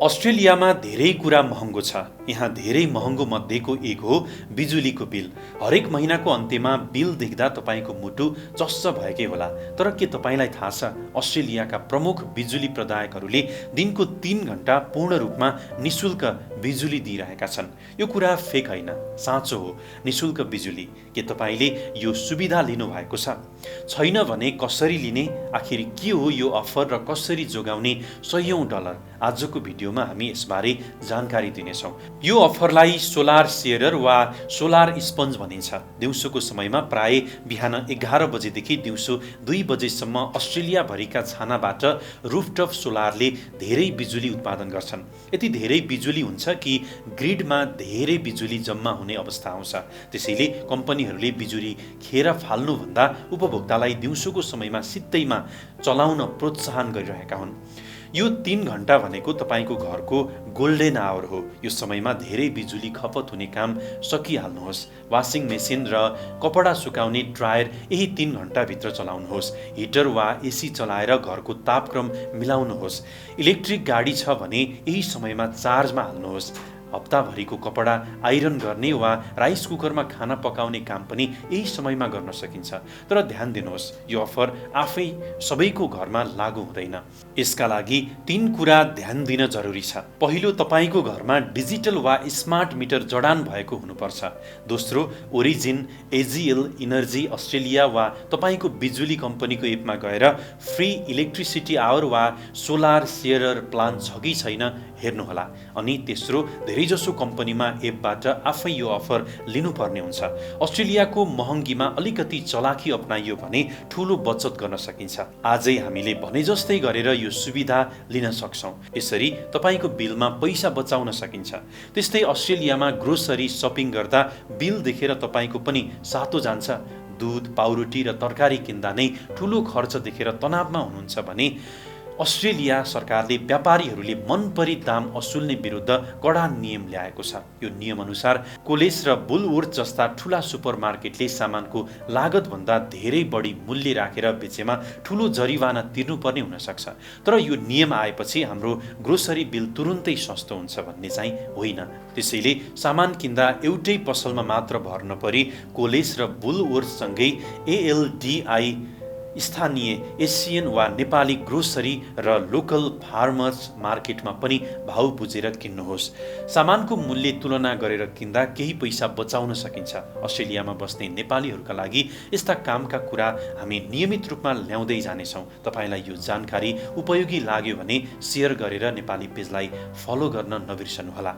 अस्ट्रेलियामा धेरै कुरा महँगो छ। यहाँ धेरै महँगो मध्येको एक हो बिजुलीको बिल। हरेक महिनाको अन्त्यमा बिल देख्दा तपाईको मुटु चस्स भएकै होला। तर के तपाईलाई थाहा छ अस्ट्रेलियाका प्रमुख बिजुली प्रदायकहरूले दिनको 3 घण्टा पूर्ण रूपमा निशुल्क बिजुली दिइरहेका छन्। यो कुरा फेक होइन, साँचो हो। निशुल्क बिजुली के तपाईले यो सुविधा लिनु भएको छ? छैन भने कसरी लिने? आखिर के हो यो अफर र कसरी जोगाउने सयौं डलर? आजको भिडियोमा हामी यसबारे जानकारी दिनेछौँ। यो अफरलाई सोलर सेयरर वा सोलर स्पन्ज भनिन्छ। दिउँसोको समयमा प्राय बिहान 11 बजेदेखि दिउँसो 2 बजेसम्म अस्ट्रेलिया भरिका छानाबाट रुफटप सोलरले धेरै बिजुली उत्पादन गर्छन्। यति धेरै बिजुली हुन्छ कि ग्रिडमा धेरै बिजुली जम्मा हुने अवस्था आउँछ। त्यसैले कम्पनीहरूले बिजुली खेर फाल्नुभन्दा उपभोक्तालाई दिउँसोको समयमा सित्तैमा चलाउन प्रोत्साहन गरिरहेका हुन्। यो 3 घण्टा भनेको तपाईको घरको गोल्डेन आवर हो। यो समयमा धेरै बिजुली खपत हुने काम सकिहाल्नुहोस्। वासिङ मेसिन र कपडा सुकाउने ड्रायर यही 3 घण्टाभित्र चलाउनुहोस्। हिटर वा एसी चलाएर घरको तापक्रम मिलाउनुहोस्। इलेक्ट्रिक गाडी छ भने यही समयमा चार्जमा हाल्नुहोस्। हप्ताभरिको कपडा आइरन गर्ने वा राइस कुकरमा खाना पकाउने काम पनि यही समयमा गर्न सकिन्छ। तर ध्यान दिनुहोस्, यो अफर आफै सबैको घरमा लागू हुँदैन। यसका लागि 3 कुरा ध्यान दिन जरुरी छ। पहिलो, तपाईको घरमा डिजिटल वा स्मार्ट मिटर जडान भएको हुनुपर्छ। दोस्रो, ओरिजिन, एजीएल, इनर्जी अस्ट्रेलिया वा तपाईको बिजुली कम्पनीको एपमा गएर फ्री इलेक्ट्रिसिटी आवर वा सोलर सेयरर प्लान छ कि छैन हेर्नुहोला। अनि तेस्रो, धेरैजसो कम्पनीमा एपबाट आफै यो अफर लिनुपर्ने हुन्छ। अस्ट्रेलियाको महँगीमा अलिकति चलाखी अपनाइयो भने ठूलो बचत गर्न सकिन्छ। आजै हामीले भने जस्तै गरेर यो सुविधा लिन सक्छौं। यसरी तपाईको बिलमा पैसा बचाउन सकिन्छ। त्यस्तै अस्ट्रेलियामा ग्रोसरी शपिङ गर्दा बिल देखेर तपाईको पनि सातो जान्छ। दूध, पाउरोटी र तरकारी किन्दा नै ठूलो खर्च देखेर तनावमा हुनुहुन्छ भने अस्ट्रेलिया सरकारले व्यापारीहरूले मनपरी दाम असुल्ने विरुद्ध कडा नियम ल्याएको छ। यो नियम अनुसार कोलेस र बुलवर्थ जस्ता ठूला सुपरमार्केटले सामानको लागतभन्दा धेरै बढी मूल्य राखेर बेचेमा ठूलो जरिवाना तिर्नुपर्ने हुन सक्छ। तर यो नियम आएपछि हाम्रो ग्रोसरी बिल तुरुन्तै सस्तो हुन्छ भन्ने चाहिँ होइन। त्यसैले सामान किन्दा एउटै पसलमा मात्र भर नपरी कोलेस र बुलवर्थसँगै एएलडीआई, स्थानीय एसियन वा नेपाली ग्रोसरी र लोकल फार्मर्स मार्केटमा पनि भाउ बुझेर किन्नुहोस्। सामानको मूल्य तुलना गरेर किन्दा केही पैसा बचाउन सकिन्छ। अस्ट्रेलियामा बस्ने नेपालीहरूका लागि यस्ता कामका कुरा हामी नियमित रूपमा ल्याउँदै जानेछौँ। तपाईलाई यो जानकारी उपयोगी लाग्यो भने शेयर गरेर नेपाली पेजलाई फलो गर्न नबिर्सनुहोला।